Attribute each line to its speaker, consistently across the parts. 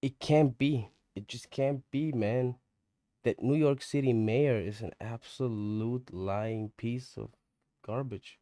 Speaker 1: It can't be. It just can't be, man. That New York City mayor is an absolute lying piece of garbage.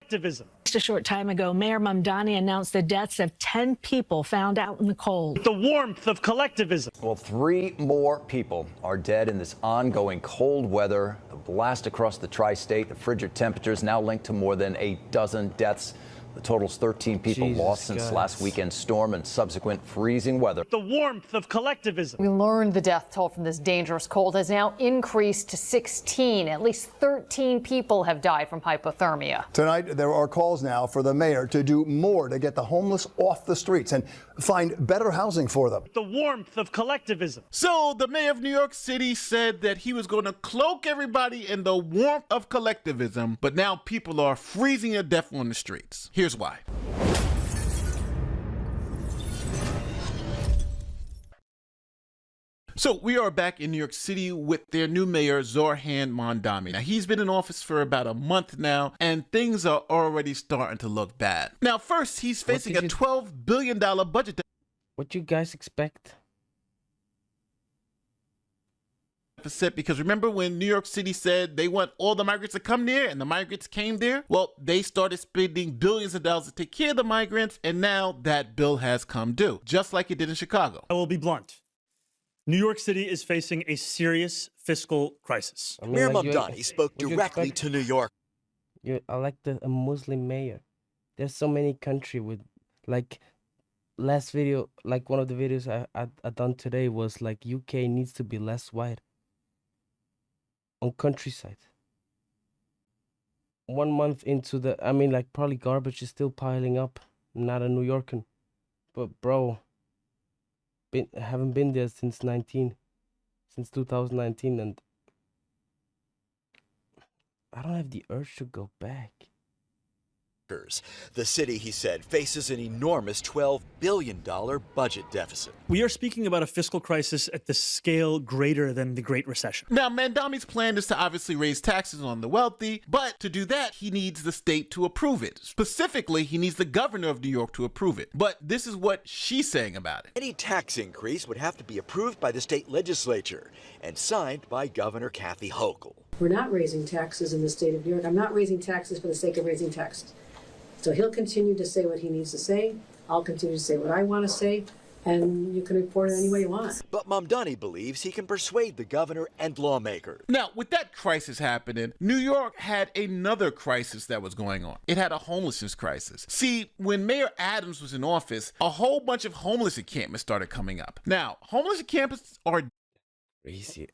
Speaker 2: Activism.
Speaker 3: Just a short time ago, Mayor Mamdani announced the deaths of 10 people found out in the cold.
Speaker 2: The warmth of collectivism.
Speaker 4: Well, 3 more people are dead in this ongoing cold weather. The blast across the tri-state, the frigid temperatures now linked to more than a dozen deaths. The total's 13 people lost since last weekend's storm and subsequent freezing weather.
Speaker 2: The warmth of collectivism.
Speaker 5: We learned the death toll from this dangerous cold has now increased to 16. At least 13 people have died from hypothermia.
Speaker 6: Tonight, there are calls now for the mayor to do more to get the homeless off the streets and find better housing for them.
Speaker 2: The warmth of collectivism.
Speaker 7: So the mayor of New York City said that he was going to cloak everybody in the warmth of collectivism, but now people are freezing to death on the streets. Here's why. So we are back in New York City with their new mayor, Zohran Mamdani. Now, he's been in office for about a month now, and things are already starting to look bad. Now, first, he's facing a $12 billion budget.
Speaker 1: What you guys expect?
Speaker 7: Because remember when New York City said they want all the migrants to come there, and the migrants came there? Well, they started spending billions of dollars to take care of the migrants, and now that bill has come due, just like it did in Chicago.
Speaker 2: I will be blunt. New York City is facing a serious fiscal crisis.
Speaker 1: I mean,
Speaker 8: Mayor
Speaker 1: like
Speaker 8: Mamdani spoke directly to New York.
Speaker 1: You elect a Muslim mayor. There's so many country with, like, last video, like one of the videos I done today was like UK needs to be less white. On countryside. 1 month into the, I mean, like, probably garbage is still piling up. I'm not a New Yorker, but bro, haven't been there since 2019, and I don't have the urge to go back.
Speaker 8: The city, he said, faces an enormous $12 billion budget deficit.
Speaker 2: We are speaking about a fiscal crisis at the scale greater than the Great Recession.
Speaker 7: Now, Mamdani's plan is to obviously raise taxes on the wealthy, but to do that, he needs the state to approve it. Specifically, he needs the governor of New York to approve it. But this is what she's saying about it.
Speaker 8: Any tax increase would have to be approved by the state legislature and signed by Governor Kathy Hochul.
Speaker 9: We're not raising taxes in the state of New York. I'm not raising taxes for the sake of raising taxes. So he'll continue to say what he needs to say. I'll continue to say what I want to say. And you can report it any way you want.
Speaker 8: But Mamdani believes he can persuade the governor and lawmakers.
Speaker 7: Now, with that crisis happening, New York had another crisis that was going on. It had a homelessness crisis. See, when Mayor Adams was in office, a whole bunch of homeless encampments started coming up. Now, homeless encampments are
Speaker 1: crazy.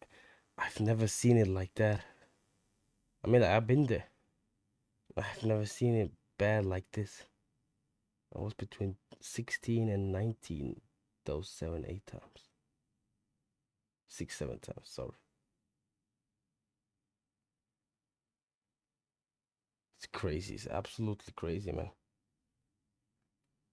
Speaker 1: I've never seen it like that. I mean, I've been there. I've never seen it bad like this. I was between 16 and 19 those 7-8 times. 6-7 times, sorry. It's crazy. It's absolutely crazy, man.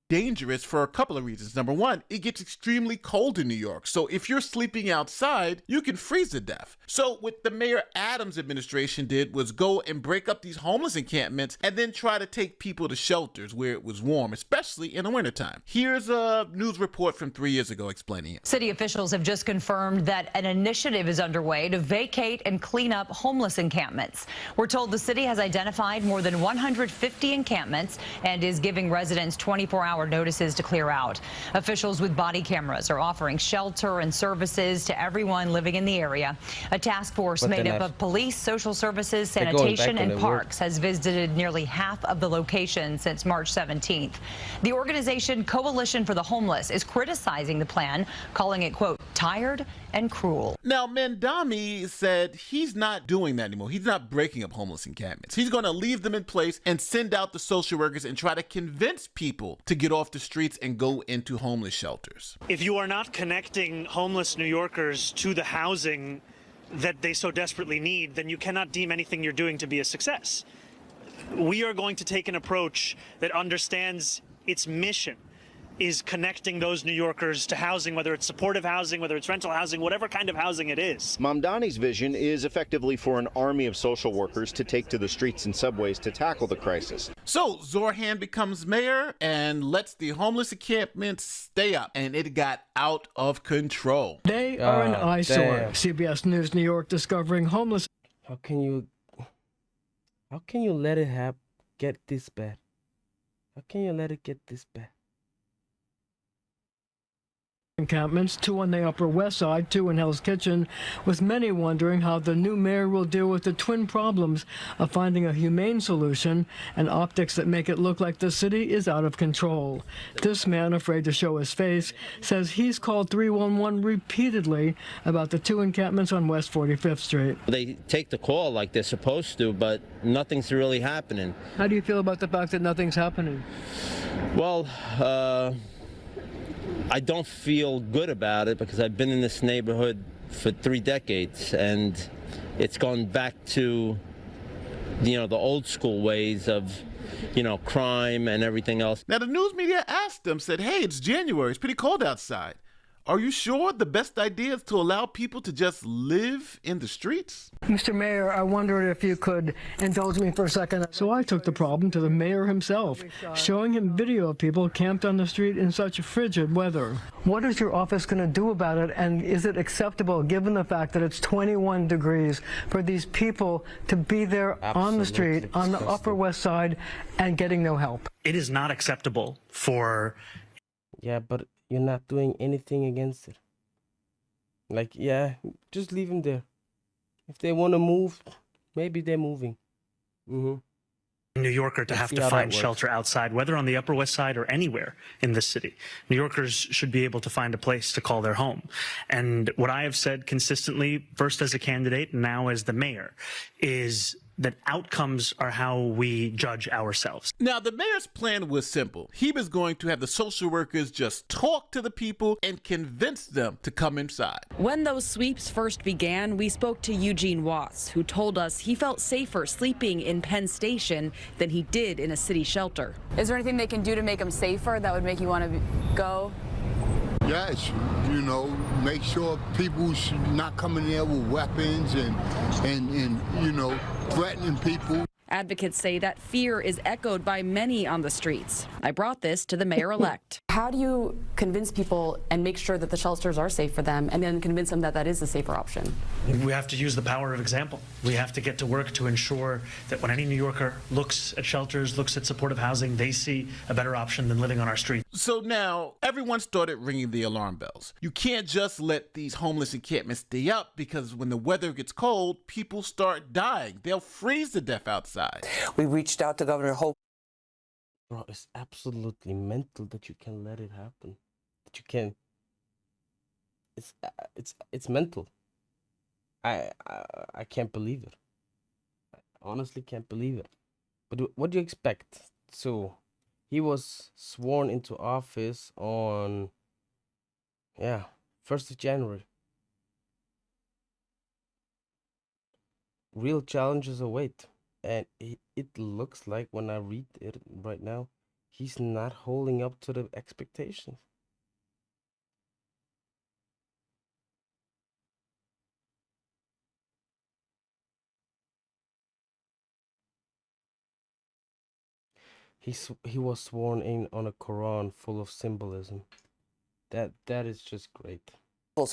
Speaker 7: Dangerous for a couple of reasons. Number one, it gets extremely cold in New York. So if you're sleeping outside, you can freeze to death. So what the Mayor Adams administration did was go and break up these homeless encampments and then try to take people to shelters where it was warm, especially in the wintertime. Here's a news report from 3 years ago explaining it.
Speaker 10: City officials have just confirmed that an initiative is underway to vacate and clean up homeless encampments. We're told the city has identified more than 150 encampments and is giving residents 24-hour notices to clear out. Officials with body cameras are offering shelter and services to everyone living in the area. A task force made up of police, social services, sanitation, and parks has visited nearly half of the locations since March 17th. The organization Coalition for the Homeless is criticizing the plan, calling it, quote, tired and cruel.
Speaker 7: Now, Mamdani said he's not doing that anymore. He's not breaking up homeless encampments. He's going to leave them in place and send out the social workers and try to convince people to get off the streets and go into homeless shelters.
Speaker 2: If you are not connecting homeless New Yorkers to the housing that they so desperately need, then you cannot deem anything you're doing to be a success. We are going to take an approach that understands its mission is connecting those New Yorkers to housing, whether it's supportive housing, whether it's rental housing, whatever kind of housing it is.
Speaker 11: Mamdani's vision is effectively for an army of social workers to take to the streets and subways to tackle the crisis.
Speaker 7: So Zorhan becomes mayor and lets the homeless encampments stay up, and it got out of control.
Speaker 12: They are an eyesore.
Speaker 1: Damn.
Speaker 12: CBS News New York discovering homeless.
Speaker 1: How can you let it get this bad? How can you let it get this bad?
Speaker 12: Encampments, 2 on the Upper West Side, 2 in Hell's Kitchen, with many wondering how the new mayor will deal with the twin problems of finding a humane solution and optics that make it look like the city is out of control. This man, afraid to show his face, says he's called 311 repeatedly about the 2 encampments on West 45th Street.
Speaker 13: They take the call like they're supposed to, but nothing's really happening.
Speaker 12: How do you feel about the fact that nothing's happening?
Speaker 13: Well, I don't feel good about it because I've been in this neighborhood for 3 decades, and it's gone back to, the old school ways of, crime and everything else.
Speaker 7: Now, the news media asked them, said, hey, it's January, it's pretty cold outside. Are you sure the best idea is to allow people to just live in the streets?
Speaker 12: Mr. Mayor, I wondered if you could indulge me for a second. So I took the problem to the mayor himself, showing him video of people camped on the street in such frigid weather. What is your office going to do about it, and is it acceptable, given the fact that it's 21 degrees, for these people to be there on the street, on the Upper West Side, and getting no help?
Speaker 2: It is not acceptable for...
Speaker 1: Yeah, but you're not doing anything against it. Like, yeah, just leave them there. If they want to move, maybe they're moving.
Speaker 2: New Yorker to have to find shelter outside, whether on the Upper West Side or anywhere in the city. New Yorkers should be able to find a place to call their home. And what I have said consistently, first as a candidate, now as the mayor, is that outcomes are how we judge ourselves.
Speaker 7: Now, the mayor's plan was simple. He was going to have the social workers just talk to the people and convince them to come inside.
Speaker 14: When those sweeps first began, we spoke to Eugene Watts, who told us he felt safer sleeping in Penn Station than he did in a city shelter.
Speaker 15: Is there anything they can do to make them safer that would make you want to go?
Speaker 16: Yes, make sure people's not coming there with weapons and threatening people.
Speaker 14: Advocates say that fear is echoed by many on the streets. I brought this to the mayor-elect.
Speaker 15: How do you convince people and make sure that the shelters are safe for them, and then convince them that that is the safer option?
Speaker 2: We have to use the power of example. We have to get to work to ensure that when any New Yorker looks at shelters, looks at supportive housing, they see a better option than living on our streets.
Speaker 7: So now everyone started ringing the alarm bells. You can't just let these homeless encampments stay up, because when the weather gets cold, people start dying. They'll freeze to death outside.
Speaker 17: We reached out to Governor Hope.
Speaker 1: Bro, it's absolutely mental that you can let it happen. That you can. It's mental. I can't believe it. I honestly can't believe it. But what do you expect? So, he was sworn into office on, 1st of January. Real challenges await. And it looks like, when I read it right now, he's not holding up to the expectations. He was sworn in on a Quran full of symbolism. That is just great.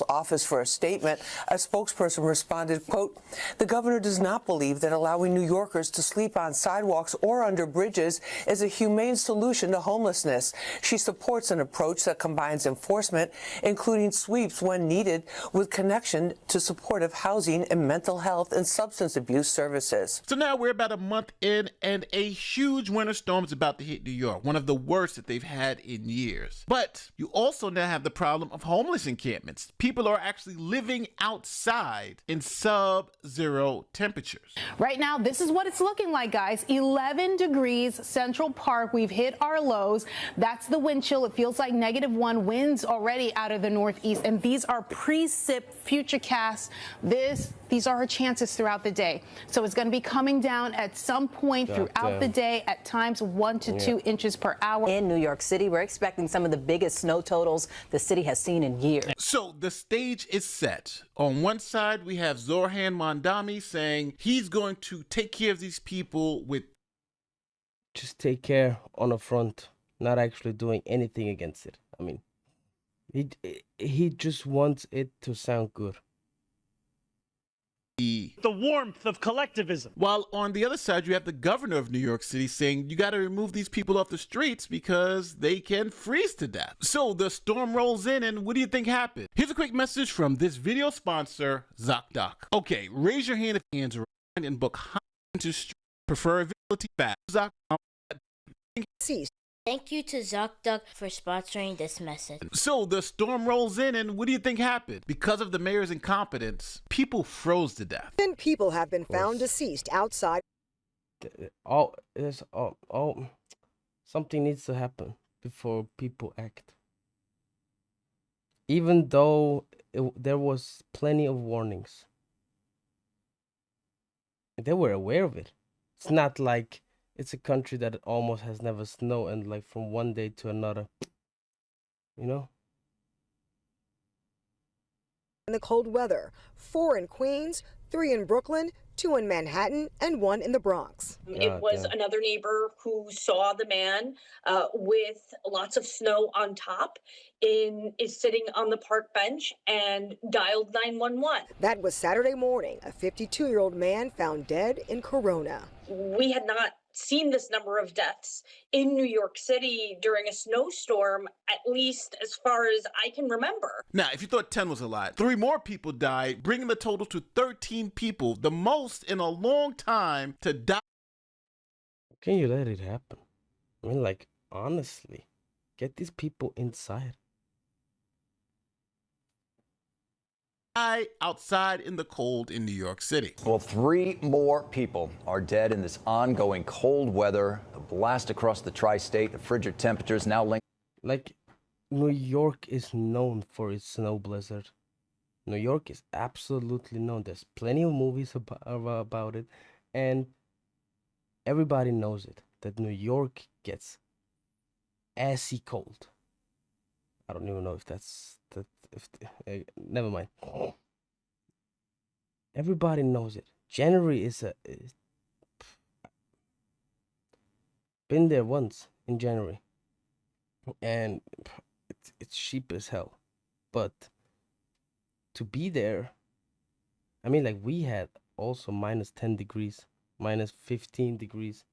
Speaker 17: Office for a statement. A spokesperson responded, quote, "The governor does not believe that allowing New Yorkers to sleep on sidewalks or under bridges is a humane solution to homelessness. She supports an approach that combines enforcement, including sweeps when needed, with connection to supportive housing and mental health and substance abuse services."
Speaker 7: So now we're about a month in, and a huge winter storm is about to hit New York, one of the worst that they've had in years. But you also now have the problem of homeless encampments. People are actually living outside in sub-zero temperatures.
Speaker 18: Right now, this is what it's looking like, guys. 11 degrees, Central Park. We've hit our lows. That's the wind chill. It feels like -1 winds already out of the northeast. And these are precip futurecasts. This these are her chances throughout the day. So it's going to be coming down at some point throughout the day, at times 1 to 2 inches per hour.
Speaker 19: In New York City, we're expecting some of the biggest snow totals the city has seen in years.
Speaker 7: So the stage is set. On one side, we have Zohran Mamdani saying he's going to take care of these people with
Speaker 1: just take care on the front, not actually doing anything against it. I mean, he just wants it to sound good.
Speaker 2: The warmth of collectivism.
Speaker 7: While on the other side, you have the governor of New York City saying you got to remove these people off the streets because they can freeze to death. So the storm rolls in, and what do you think happened? Here's a quick message from this video sponsor, ZocDoc. Okay, raise your hand if hands are around and book into street preferability fast. ZocDoc.
Speaker 20: Thank you to ZocDoc for sponsoring this message.
Speaker 7: So the storm rolls in, and what do you think happened? Because of the mayor's incompetence, people froze to death.
Speaker 21: 10 people have been found deceased outside.
Speaker 1: Something needs to happen before people act. Even though there was plenty of warnings. They were aware of it. It's not like it's a country that almost has never snowed and like from one day to another, you know?
Speaker 21: In the cold weather, 4 in Queens, 3 in Brooklyn, 2 in Manhattan, and 1 in the Bronx.
Speaker 22: It was another neighbor who saw the man with lots of snow on top is sitting on the park bench and dialed 911.
Speaker 21: That was Saturday morning. A 52-year-old man found dead in Corona.
Speaker 22: We had not seen this number of deaths in New York City during a snowstorm, at least as far as I can remember.
Speaker 7: Now, if you thought 10 was a lot, 3 more people died, bringing the total to 13 people, the most in a long time to die.
Speaker 1: Can you let it happen? I mean, like, honestly, get these people inside.
Speaker 7: Outside in the cold in New York City.
Speaker 4: Well, 3 more people are dead in this ongoing cold weather. The blast across the tri-state, the frigid temperatures now linked.
Speaker 1: Like, New York is known for its snow blizzard. New York is absolutely known. There's plenty of movies about it, and everybody knows it, that New York gets assy cold. I don't even know if that's never mind. Everybody knows it. January is been there once in January, and it's cheap as hell. But to be there, I mean, like, we had also minus 10 degrees, minus 15 degrees,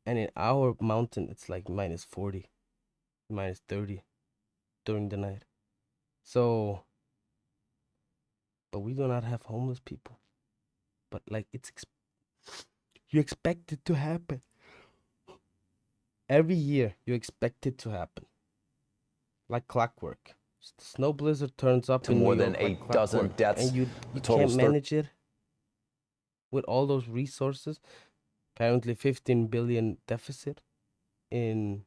Speaker 1: and in our mountain it's like minus 40, minus 30 during the night. So, but we do not have homeless people. But like, you expect it to happen. Every year you expect it to happen. Like clockwork. The snow blizzard turns up
Speaker 4: to
Speaker 1: in
Speaker 4: more
Speaker 1: New York
Speaker 4: than
Speaker 1: like
Speaker 4: 8 dozen deaths.
Speaker 1: and you can't manage it with all those resources. Apparently 15 billion deficit in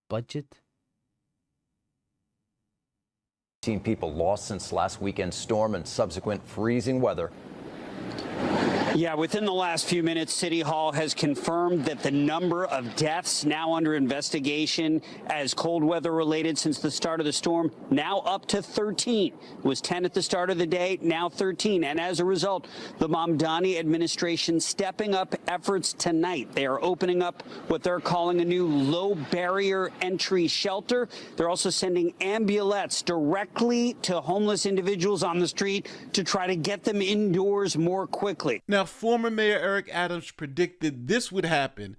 Speaker 1: budget.
Speaker 4: 15 people lost since last weekend's storm and subsequent freezing weather.
Speaker 23: Yeah, within the last few minutes, City Hall has confirmed that the number of deaths now under investigation as cold weather related since the start of the storm now up to 13. It was 10 at the start of the day, now 13. And as a result, the Mamdani administration stepping up efforts tonight. They are opening up what they're calling a new low barrier entry shelter. They're also sending ambulettes directly to homeless individuals on the street to try to get them indoors more quickly.
Speaker 7: Now, former Mayor Eric Adams predicted this would happen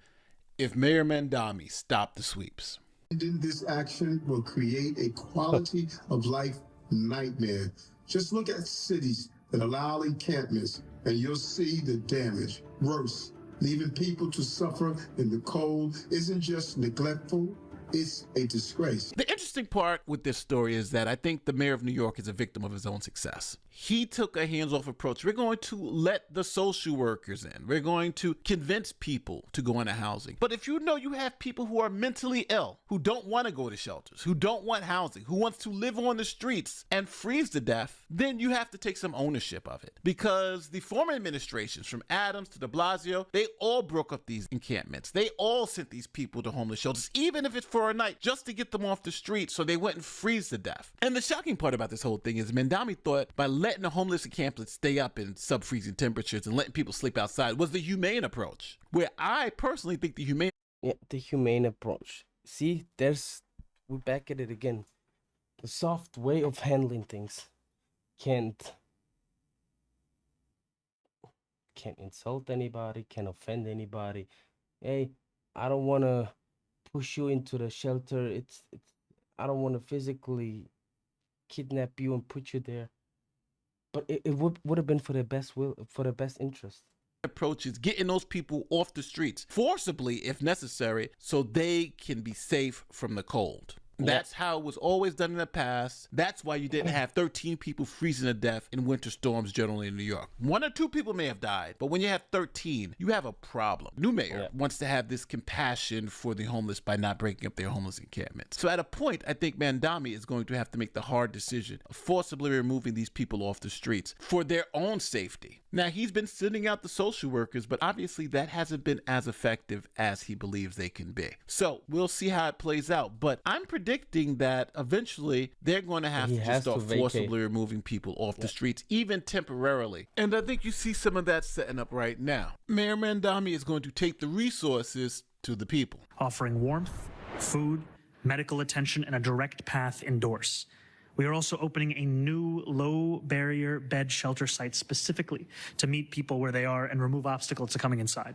Speaker 7: if Mayor Mamdani stopped the sweeps.
Speaker 24: This action will create a quality of life nightmare. Just look at cities that allow encampments and you'll see the damage. Worse, leaving people to suffer in the cold isn't just neglectful, It's a disgrace.
Speaker 7: The interesting part with this story is that I think the mayor of New York is a victim of his own success. He took a hands-off approach. We're going to let the social workers in. We're going to convince people to go into housing. But if you know you have people who are mentally ill, who don't want to go to shelters, who don't want housing, who wants to live on the streets and freeze to death, then you have to take some ownership of it. Because the former administrations, from Adams to de Blasio, they all broke up these encampments. They all sent these people to homeless shelters, even if it's for a night, just to get them off the street so they wouldn't freeze to death. And the shocking part about this whole thing is Mandami thought by letting the homeless encampments stay up in sub-freezing temperatures and letting people sleep outside was the humane approach. Where I personally think the humane approach.
Speaker 1: See, we're back at it again. The soft way of handling things can't insult anybody, can't offend anybody. Hey, I don't want to push you into the shelter. I don't want to physically kidnap you and put you there. But it would have been for their best interest.
Speaker 7: Approach is getting those people off the streets forcibly if necessary so they can be safe from the cold. That's how it was always done in the past. That's why you didn't have 13 people freezing to death in winter storms generally in New York. 1 or 2 people may have died, but when you have 13, you have a problem. New mayor wants to have this compassion for the homeless by not breaking up their homeless encampments. So at a point, I think Mandami is going to have to make the hard decision of forcibly removing these people off the streets for their own safety. Now, he's been sending out the social workers, but obviously that hasn't been as effective as he believes they can be. So we'll see how it plays out, but I'm predicting that eventually they're going to have to just start forcibly removing people off the streets, even temporarily. And I think you see some of that setting up right now. Mayor Mandami is going to take the resources to the people.
Speaker 2: Offering warmth, food, medical attention, and a direct path indoors. We are also opening a new low-barrier bed shelter site specifically to meet people where they are and remove obstacles to coming inside.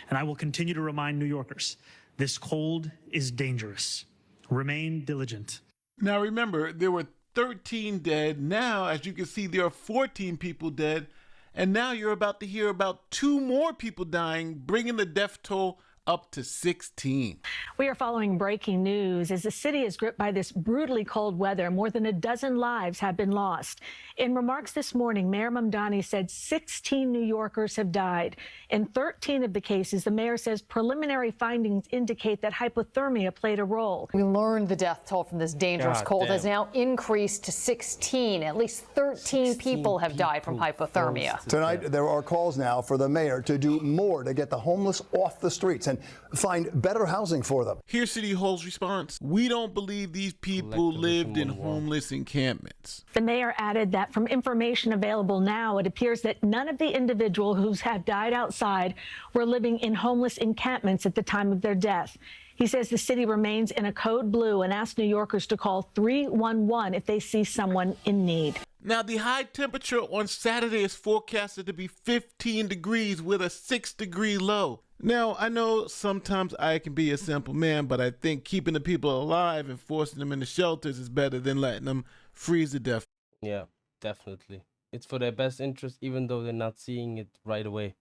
Speaker 2: And I will continue to remind New Yorkers, this cold is dangerous. Remain diligent.
Speaker 7: Now remember, there were 13 dead. Now, as you can see, there are 14 people dead. And now you're about to hear about 2 more people dying, bringing the death toll up to 16.
Speaker 3: We are following breaking news as the city is gripped by this brutally cold weather. More than a dozen lives have been lost. In remarks this morning, Mayor Mamdani said 16 New Yorkers have died. In 13 of the cases, the mayor says preliminary findings indicate that hypothermia played a role.
Speaker 5: We learned the death toll from this dangerous cold has now increased to 16. At least 13 people have died from hypothermia.
Speaker 6: Tonight, there are calls now for the mayor to do more to get the homeless off the streets and find better housing for them.
Speaker 7: Here's City Hall's response. We don't believe these people lived in homeless encampments.
Speaker 3: The mayor added that from information available now, it appears that none of the individuals who have died outside were living in homeless encampments at the time of their death. He says the city remains in a code blue and asks New Yorkers to call 311 if they see someone in need.
Speaker 7: Now, the high temperature on Saturday is forecasted to be 15 degrees with a 6-degree low. Now, I know sometimes I can be a simple man, but I think keeping the people alive and forcing them into shelters is better than letting them freeze to death.
Speaker 1: Yeah, definitely. It's for their best interest, even though they're not seeing it right away.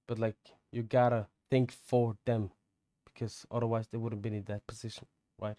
Speaker 1: But, like, you gotta think for them, because otherwise they wouldn't be in that position, right?